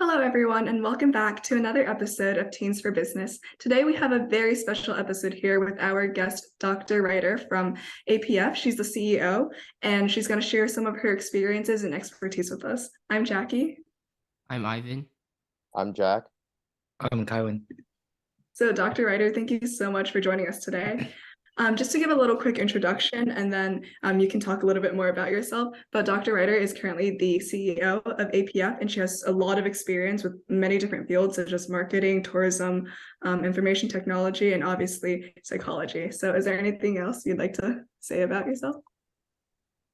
Hello, everyone, and welcome back to another episode of Teens for Business. Today, we have a very special episode here with our guest, Dr. Ryder from APF. She's the CEO, and she's going to share some of her experiences and expertise with us. I'm Jackie. I'm Ivan. I'm Jack. I'm Kylan. So, Dr. Ryder, thank you so much for joining us today. Just to give a little quick introduction, and then you can talk a little bit more about yourself. But Dr. Ryder is currently the CEO of APF, and she has a lot of experience with many different fields, such as marketing, tourism, information technology, and obviously psychology. So is there anything else you'd like to say about yourself?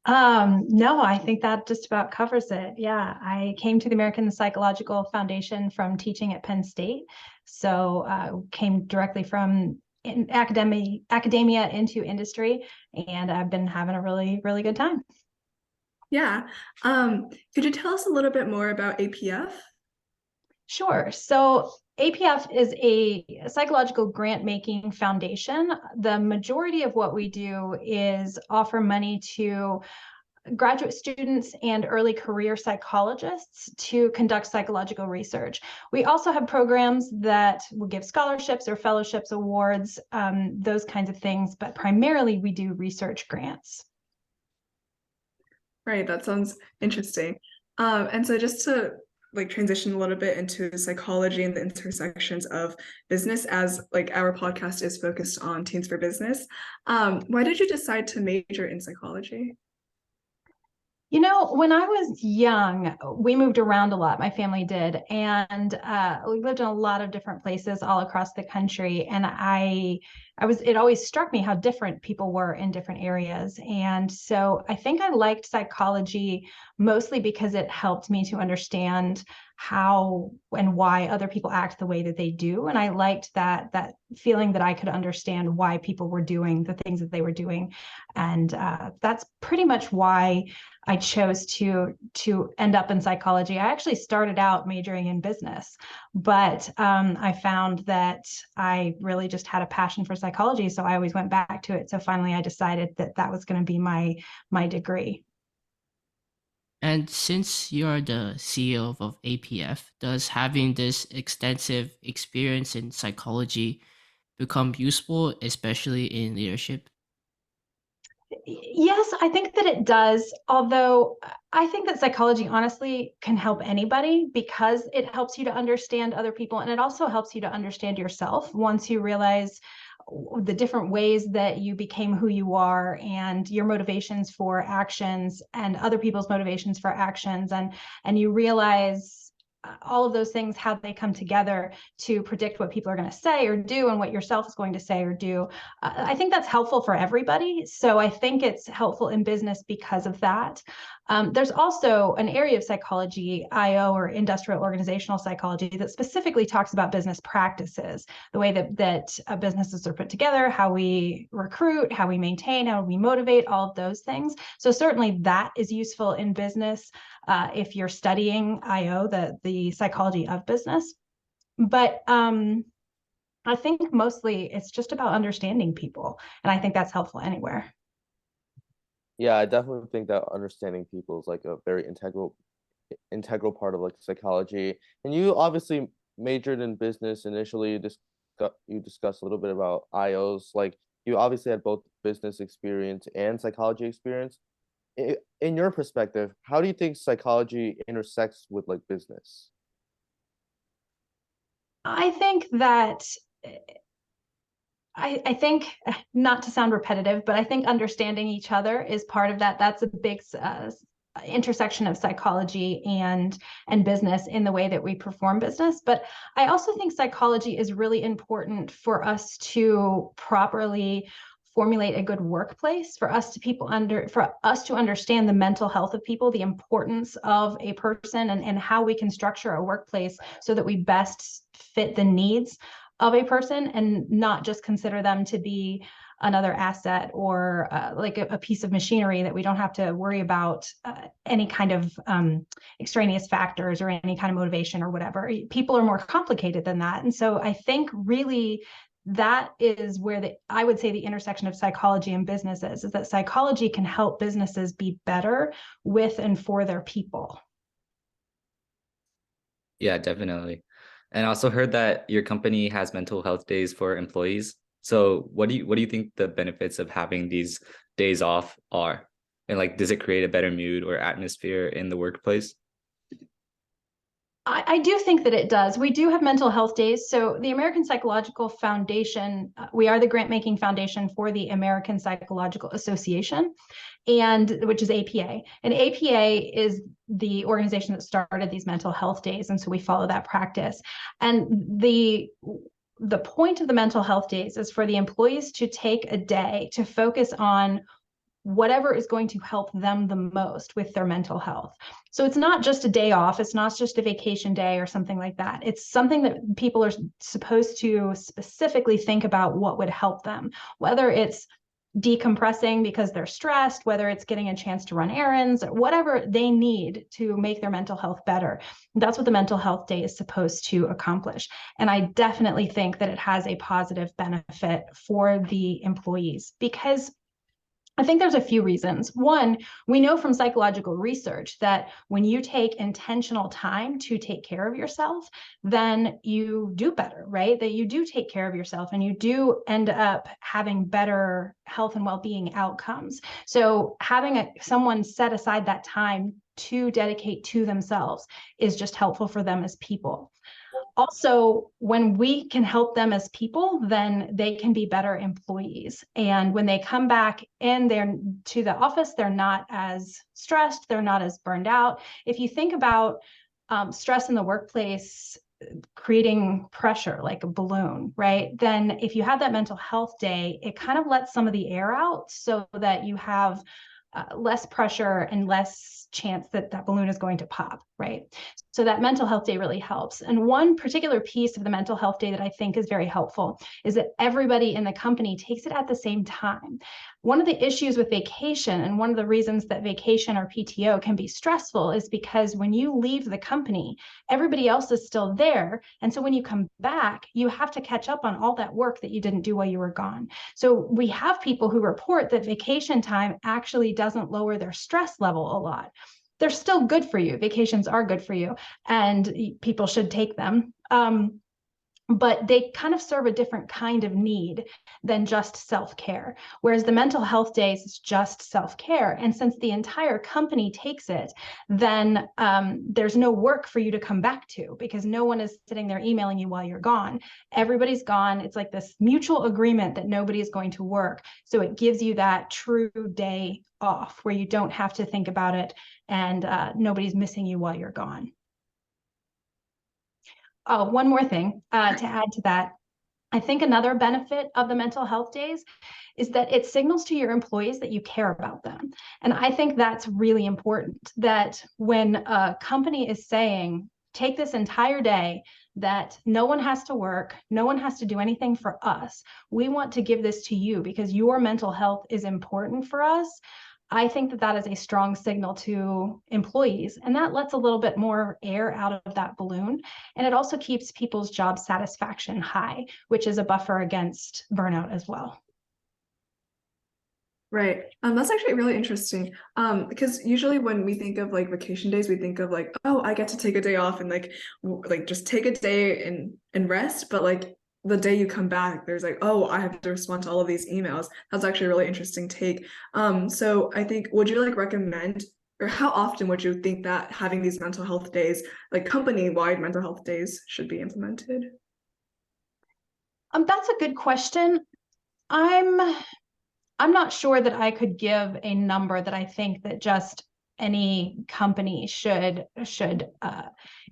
No, I think that just about covers it. Yeah, I came to the American Psychological Foundation from teaching at Penn State. So came directly from academia into industry, and I've been having a really, really good time. Yeah. Could you tell us a little bit more about APF? Sure. So APF is a psychological grant-making foundation. The majority of what we do is offer money to graduate students and early career psychologists to conduct psychological research. We also have programs that will give scholarships or fellowships, awards, those kinds of things, but primarily we do research grants. Right, that sounds interesting. And so just to transition a little bit into psychology and the intersections of business, as our podcast is focused on Teens for Business. Why did you decide to major in psychology? You know, when I was young, we moved around a lot. My family did. And we lived in a lot of different places all across the country. And it always struck me how different people were in different areas. And so I think I liked psychology mostly because it helped me to understand how and why other people act the way that they do. And I liked that feeling that I could understand why people were doing the things that they were doing. And that's pretty much why I chose to end up in psychology. I actually started out majoring in business, but I found that I really just had a passion for psychology. So I always went back to it. So finally I decided that that was going to be my degree. And since you're the CEO of APF, does having this extensive experience in psychology become useful, especially in leadership? Yes, I think that it does. Although I think that psychology honestly can help anybody because it helps you to understand other people, and it also helps you to understand yourself once you realize the different ways that you became who you are and your motivations for actions and other people's motivations for actions. And you realize all of those things, how they come together to predict what people are going to say or do and what yourself is going to say or do. I think that's helpful for everybody. So I think it's helpful in business because of that. There's also an area of psychology, IO, or industrial organizational psychology, that specifically talks about business practices, the way that businesses are put together, how we recruit, how we maintain, how we motivate, all of those things. So certainly that is useful in business if you're studying IO, the psychology of business. But I think mostly it's just about understanding people, and I think that's helpful anywhere. Yeah, I definitely think that understanding people is like a very integral part of like psychology. And you obviously majored in business initially. You discussed a little bit about IOs. Like you obviously had both business experience and psychology experience. In your perspective, how do you think psychology intersects with like business? I think that I think, not to sound repetitive, but I think understanding each other is part of that. That's a big intersection of psychology and business in the way that we perform business. But I also think psychology is really important for us to properly formulate a good workplace, for us to understand the mental health of people, the importance of a person, and how we can structure a workplace so that we best fit the needs of a person and not just consider them to be another asset or like a piece of machinery that we don't have to worry about any kind of extraneous factors or any kind of motivation or whatever. People are more complicated than that. And so I think really that is where I would say the intersection of psychology and business is that psychology can help businesses be better with and for their people. Yeah, definitely. And I also heard that your company has mental health days for employees. So what do you think the benefits of having these days off are? And like, does it create a better mood or atmosphere in the workplace? I do think that it does. We do have mental health days. So the American Psychological Foundation, we are the grant making foundation for the American Psychological Association, and which is APA. And APA is the organization that started these mental health days. And so we follow that practice. And the point of the mental health days is for the employees to take a day to focus on whatever is going to help them the most with their mental health. So it's not just a day off, it's not just a vacation day or something like that. It's something that people are supposed to specifically think about what would help them, whether it's decompressing because they're stressed, whether it's getting a chance to run errands, whatever they need to make their mental health better. That's what the mental health day is supposed to accomplish. And I definitely think that it has a positive benefit for the employees, because I think there's a few reasons. One, we know from psychological research that when you take intentional time to take care of yourself, then you do better, right? That you do take care of yourself and you do end up having better health and well-being outcomes. So having someone set aside that time to dedicate to themselves is just helpful for them as people. Also, when we can help them as people, then they can be better employees. And when they come back in there to the office, they're not as stressed, they're not as burned out. If you think about stress in the workplace, creating pressure like a balloon, right? Then if you have that mental health day, it kind of lets some of the air out so that you have less pressure and less chance that that balloon is going to pop, right? So that mental health day really helps. And one particular piece of the mental health day that I think is very helpful is that everybody in the company takes it at the same time. One of the issues with vacation, and one of the reasons that vacation or PTO can be stressful, is because when you leave the company, everybody else is still there. And so when you come back, you have to catch up on all that work that you didn't do while you were gone. So we have people who report that vacation time actually doesn't lower their stress level a lot. They're still good for you. Vacations are good for you, and people should take them. But they kind of serve a different kind of need than just self-care. Whereas the mental health days is just self-care. And since the entire company takes it, then there's no work for you to come back to, because no one is sitting there emailing you while you're gone. Everybody's gone. It's like this mutual agreement that nobody is going to work. So it gives you that true day off where you don't have to think about it, and nobody's missing you while you're gone. Oh, one more thing to add to that. I think another benefit of the mental health days is that it signals to your employees that you care about them. And I think that's really important, that when a company is saying, take this entire day, that no one has to work, no one has to do anything for us. We want to give this to you because your mental health is important for us. I think that that is a strong signal to employees, and that lets a little bit more air out of that balloon. And it also keeps people's job satisfaction high, which is a buffer against burnout as well. Right. That's actually really interesting. Because usually when we think of like vacation days, we think of like, oh, I get to take a day off and like just take a day and rest. But like the day you come back, there's like, oh, I have to respond to all of these emails. That's actually a really interesting take. So I think, would you like recommend, or how often would you think that having these mental health days, like company-wide mental health days, should be implemented? That's a good question. I'm not sure that I could give a number that I think that just any company should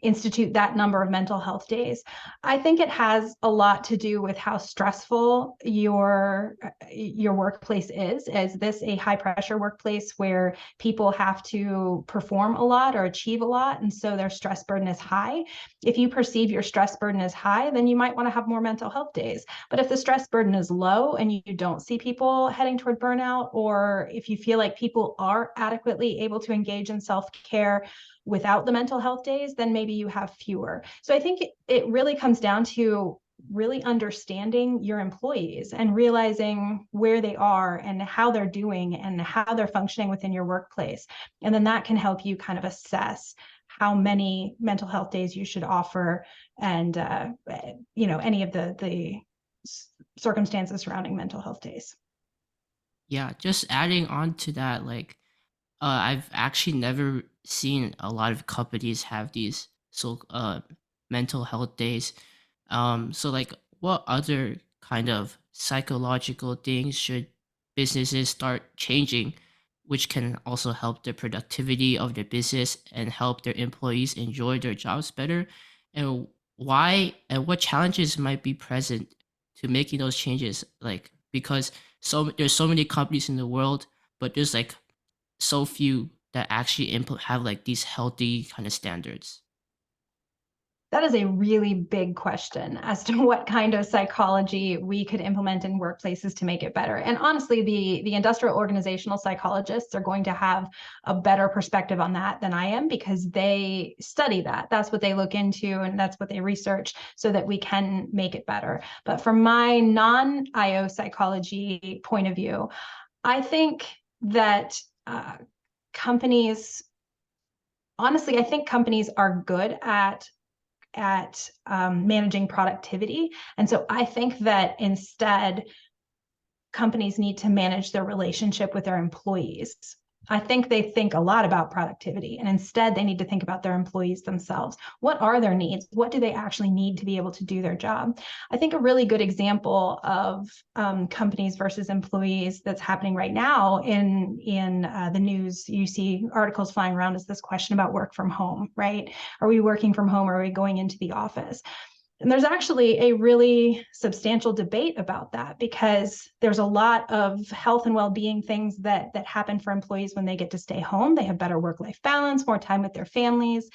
institute that number of mental health days. I think it has a lot to do with how stressful your workplace is. Is this a high pressure workplace where people have to perform a lot or achieve a lot, and so their stress burden is high? If you perceive your stress burden is high, then you might want to have more mental health days. But if the stress burden is low and you don't see people heading toward burnout, or if you feel like people are adequately able to engage in self-care without the mental health days, then maybe you have fewer. So I think it really comes down to really understanding your employees and realizing where they are and how they're doing and how they're functioning within your workplace. And then that can help you kind of assess how many mental health days you should offer, and any of the circumstances surrounding mental health days. Yeah, just adding on to that, like I've actually never seen a lot of companies have these mental health days. So like what other kind of psychological things should businesses start changing, which can also help the productivity of their business and help their employees enjoy their jobs better? And why and what challenges might be present to making those changes? Like because there's so many companies in the world, but there's like so few that actually have like these healthy kind of standards. That is a really big question as to what kind of psychology we could implement in workplaces to make it better. And honestly, the industrial organizational psychologists are going to have a better perspective on that than I am, because they study that. That's what they look into, and that's what they research so that we can make it better. But from my non-IO psychology point of view, I think that companies, honestly, I think companies are good at managing productivity. And so I think that instead, companies need to manage their relationship with their employees. I think they think a lot about productivity, and instead they need to think about their employees themselves. What are their needs? What do they actually need to be able to do their job? I think a really good example of companies versus employees that's happening right now in the news, you see articles flying around, is this question about work from home, right? Are we working from home, or are we going into the office? And there's actually a really substantial debate about that, because there's a lot of health and well-being things that happen for employees when they get to stay home. They have better work-life balance, more time with their families.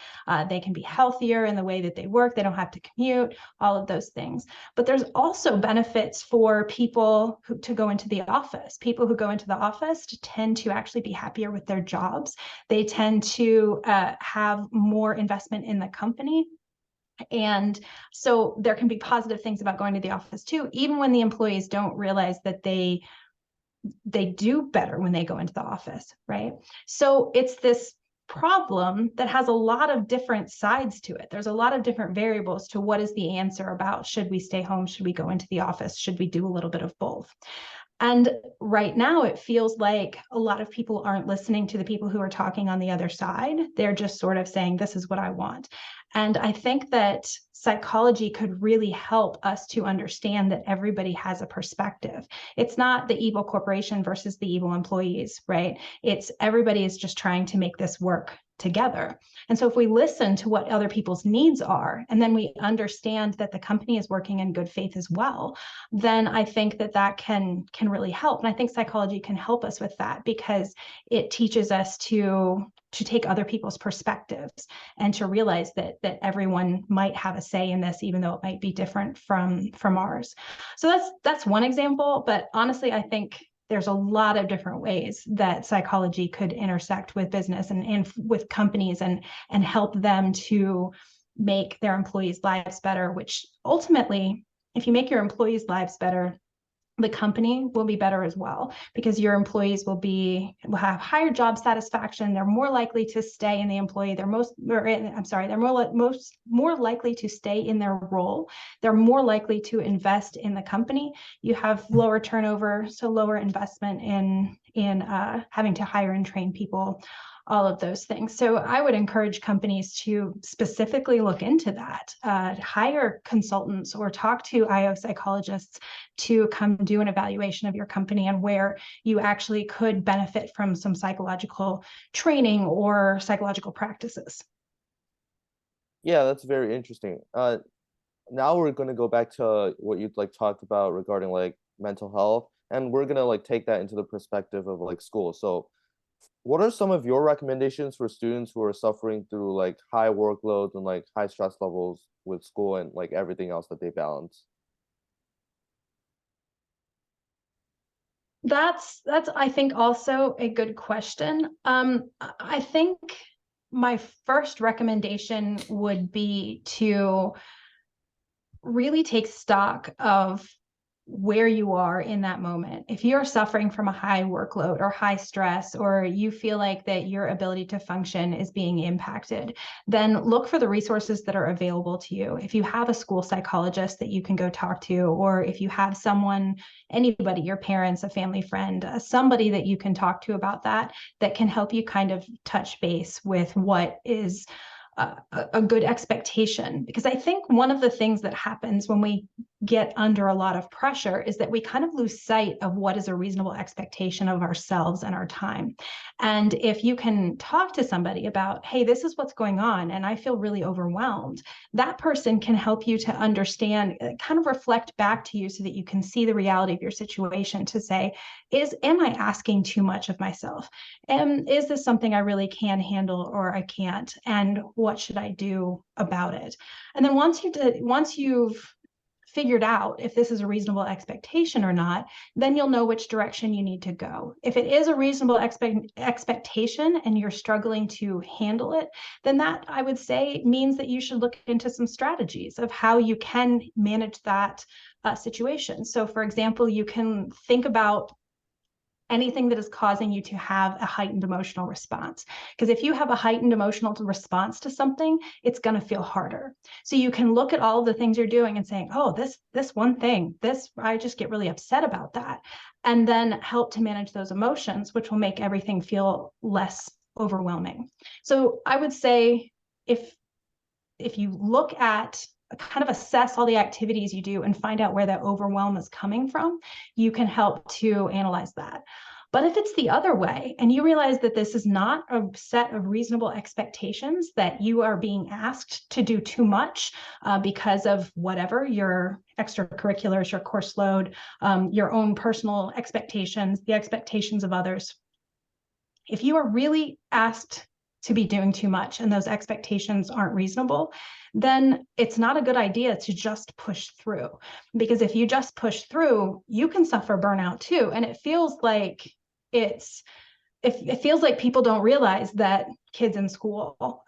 They can be healthier in the way that they work. They don't have to commute, all of those things. But there's also benefits for people to go into the office. People who go into the office tend to actually be happier with their jobs. They tend to have more investment in the company. And so there can be positive things about going to the office too, even when the employees don't realize that they do better when they go into the office, right? So it's this problem that has a lot of different sides to it. There's a lot of different variables to what is the answer about, should we stay home? Should we go into the office? Should we do a little bit of both? And right now, it feels like a lot of people aren't listening to the people who are talking on the other side. They're just sort of saying, this is what I want. And I think that psychology could really help us to understand that everybody has a perspective. It's not the evil corporation versus the evil employees, right? It's everybody is just trying to make this work together. And so if we listen to what other people's needs are, and then we understand that the company is working in good faith as well, then I think that can really help. And I think psychology can help us with that, because it teaches us to take other people's perspectives and to realize that everyone might have a say in this, even though it might be different from ours. So that's one example. But honestly, I think there's a lot of different ways that psychology could intersect with business and with companies and help them to make their employees' lives better, which ultimately, if you make your employees' lives better, the company will be better as well, because your employees will have higher job satisfaction. They're more likely to stay in the employee. They're more likely to stay in their role. They're more likely to invest in the company. You have lower turnover, so lower investment in having to hire and train people, all of those things. So I would encourage companies to specifically look into that, hire consultants or talk to IO psychologists to come do an evaluation of your company and where you actually could benefit from some psychological training or psychological practices. Yeah, that's very interesting. Now we're gonna go back to what you'd like talked about regarding like mental health, and we're gonna like take that into the perspective of like school. So what are some of your recommendations for students who are suffering through like high workloads and like high stress levels with school and like everything else that they balance? That's I think also a good question. I think my first recommendation would be to really take stock of where you are in that moment. If you're suffering from a high workload or high stress, or you feel like that your ability to function is being impacted, then look for the resources that are available to you. If you have a school psychologist that you can go talk to, or if you have someone, anybody, your parents, a family friend, somebody that you can talk to about that can help you kind of touch base with what is a good expectation. Because I think one of the things that happens when we get under a lot of pressure is that we kind of lose sight of what is a reasonable expectation of ourselves and our time. And if you can talk to somebody about, hey, this is what's going on and I feel really overwhelmed, that person can help you to understand, kind of reflect back to you so that you can see the reality of your situation, to say, am I asking too much of myself? And is this something I really can handle or I can't? And what should I do about it? And then once you've figured out if this is a reasonable expectation or not, then you'll know which direction you need to go. If it is a reasonable expectation and you're struggling to handle it, then that, I would say, means that you should look into some strategies of how you can manage that situation. So for example, you can think about anything that is causing you to have a heightened emotional response. Because if you have a heightened emotional response to something, it's going to feel harder. So you can look at all of the things you're doing and saying, oh, this one thing, I just get really upset about that. And then help to manage those emotions, which will make everything feel less overwhelming. So I would say if you look at, kind of assess all the activities you do and find out where that overwhelm is coming from, you can help to analyze that. But if it's the other way and you realize that this is not a set of reasonable expectations, that you are being asked to do too much because of whatever, your extracurriculars, your course load, your own personal expectations, the expectations of others, if you are really asked to be doing too much and those expectations aren't reasonable, then it's not a good idea to just push through. Because if you just push through, you can suffer burnout too. And it feels like it feels like people don't realize that kids in school,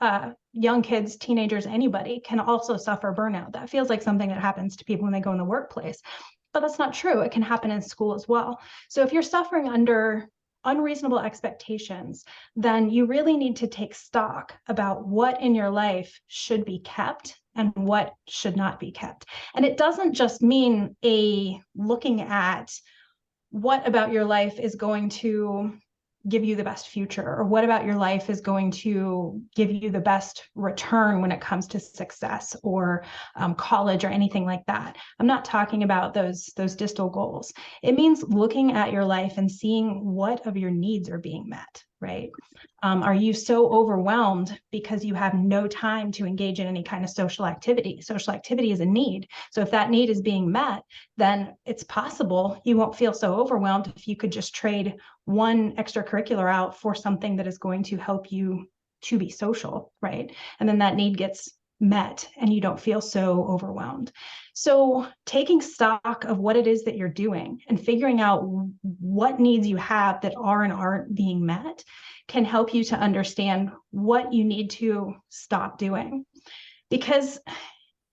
young kids, teenagers, anybody can also suffer burnout. That feels like something that happens to people when they go in the workplace. But that's not true. It can happen in school as well. So if you're suffering under unreasonable expectations, then you really need to take stock about what in your life should be kept and what should not be kept. And it doesn't just mean looking at what about your life is going to give you the best future, or what about your life is going to give you the best return when it comes to success or college or anything like that. I'm not talking about those distal goals. It means looking at your life and seeing what of your needs are being met, right? Are you so overwhelmed because you have no time to engage in any kind of social activity? Social activity is a need. So if that need is being met, then it's possible you won't feel so overwhelmed if you could just trade one extracurricular out for something that is going to help you to be social, right? And then that need gets met and you don't feel so overwhelmed. So taking stock of what it is that you're doing and figuring out what needs you have that are and aren't being met can help you to understand what you need to stop doing. Because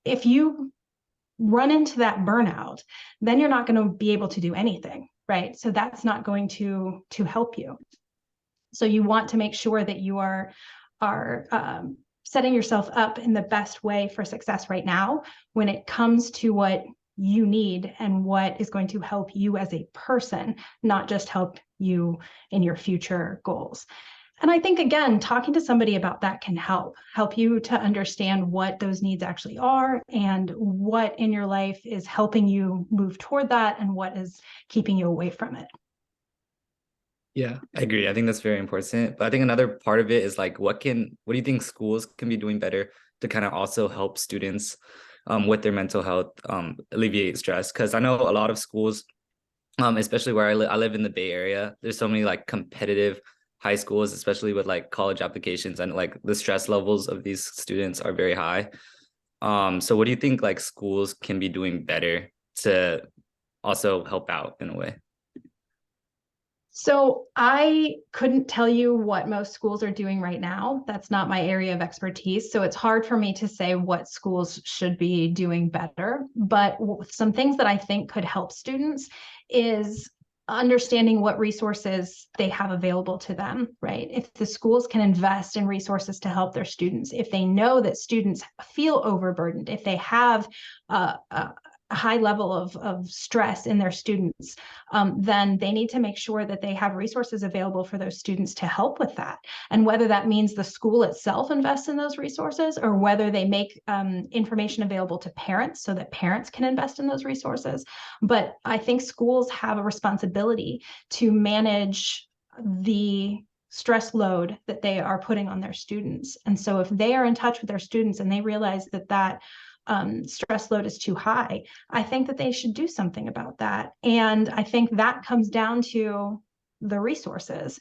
if you run into that burnout, then you're not going to be able to do anything, right? So that's not going to help you. So you want to make sure that you are setting yourself up in the best way for success right now when it comes to what you need and what is going to help you as a person, not just help you in your future goals. And I think, again, talking to somebody about that can help you to understand what those needs actually are and what in your life is helping you move toward that and what is keeping you away from it. Yeah, I agree. I think that's very important. But I think another part of it is like, what do you think schools can be doing better to kind of also help students with their mental health, alleviate stress? Because I know a lot of schools, especially where I live in the Bay Area, there's so many like competitive high schools, especially with like college applications, and like the stress levels of these students are very high. So what do you think like schools can be doing better to also help out in a way? So I couldn't tell you what most schools are doing right now. That's not my area of expertise. So it's hard for me to say what schools should be doing better. But some things that I think could help students is understanding what resources they have available to them, right? If the schools can invest in resources to help their students, if they know that students feel overburdened, if they have a high level of stress in their students, then they need to make sure that they have resources available for those students to help with that. And whether that means the school itself invests in those resources, or whether they make information available to parents so that parents can invest in those resources. But I think schools have a responsibility to manage the stress load that they are putting on their students. And so if they are in touch with their students and they realize that stress load is too high, I think that they should do something about that. And I think that comes down to the resources,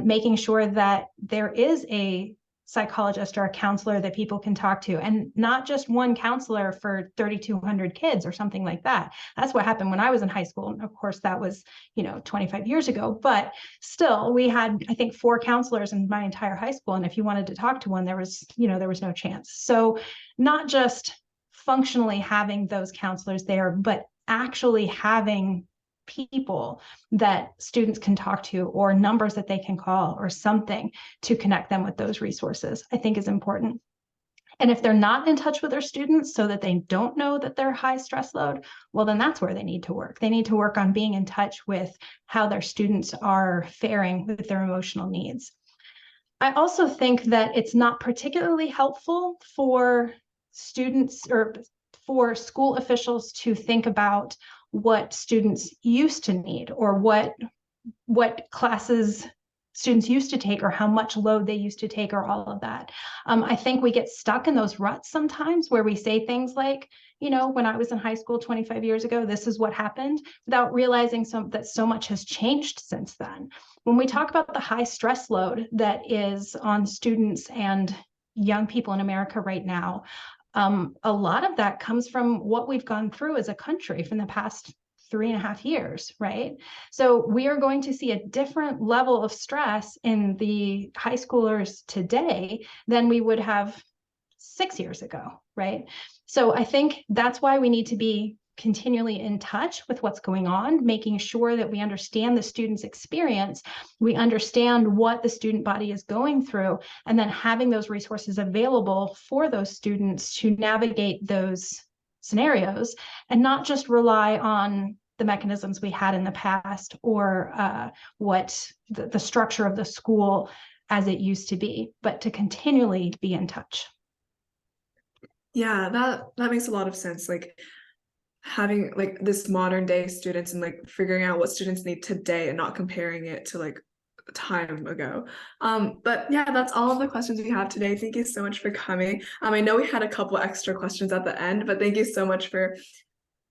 making sure that there is a psychologist or a counselor that people can talk to, and not just one counselor for 3,200 kids or something like that. That's what happened when I was in high school. And of course, that was, 25 years ago, but still we had, I think, 4 counselors in my entire high school. And if you wanted to talk to one, there was no chance. So not just functionally having those counselors there, but actually having people that students can talk to, or numbers that they can call, or something to connect them with those resources, I think is important. And if they're not in touch with their students so that they don't know that they're high stress load, well, then that's where they need to work. They need to work on being in touch with how their students are faring with their emotional needs. I also think that it's not particularly helpful for students or for school officials to think about what students used to need, or what classes students used to take, or how much load they used to take, or all of that. I think we get stuck in those ruts sometimes where we say things like, when I was in high school 25 years ago, this is what happened, without realizing that so much has changed since then. When we talk about the high stress load that is on students and young people in America right now, a lot of that comes from what we've gone through as a country from the past 3.5 years, right? So we are going to see a different level of stress in the high schoolers today than we would have 6 years ago, right? So I think that's why we need to be continually in touch with what's going on, making sure that we understand the student's experience, we understand what the student body is going through, and then having those resources available for those students to navigate those scenarios, and not just rely on the mechanisms we had in the past, or what the structure of the school as it used to be, but to continually be in touch. Yeah, that makes a lot of sense. Like having like this modern day students and like figuring out what students need today and not comparing it to like time ago. But yeah, that's all of the questions we have today. Thank you so much for coming. I know we had a couple extra questions at the end, but thank you so much for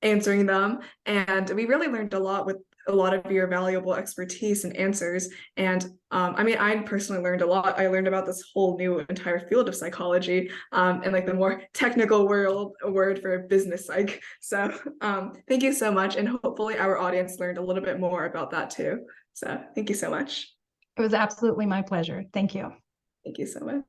answering them. And we really learned a lot with a lot of your valuable expertise and answers. And I personally learned a lot. I learned about this whole new entire field of psychology, and like the more technical word for business psych. So thank you so much. And hopefully our audience learned a little bit more about that too. So thank you so much. It was absolutely my pleasure. Thank you. Thank you so much.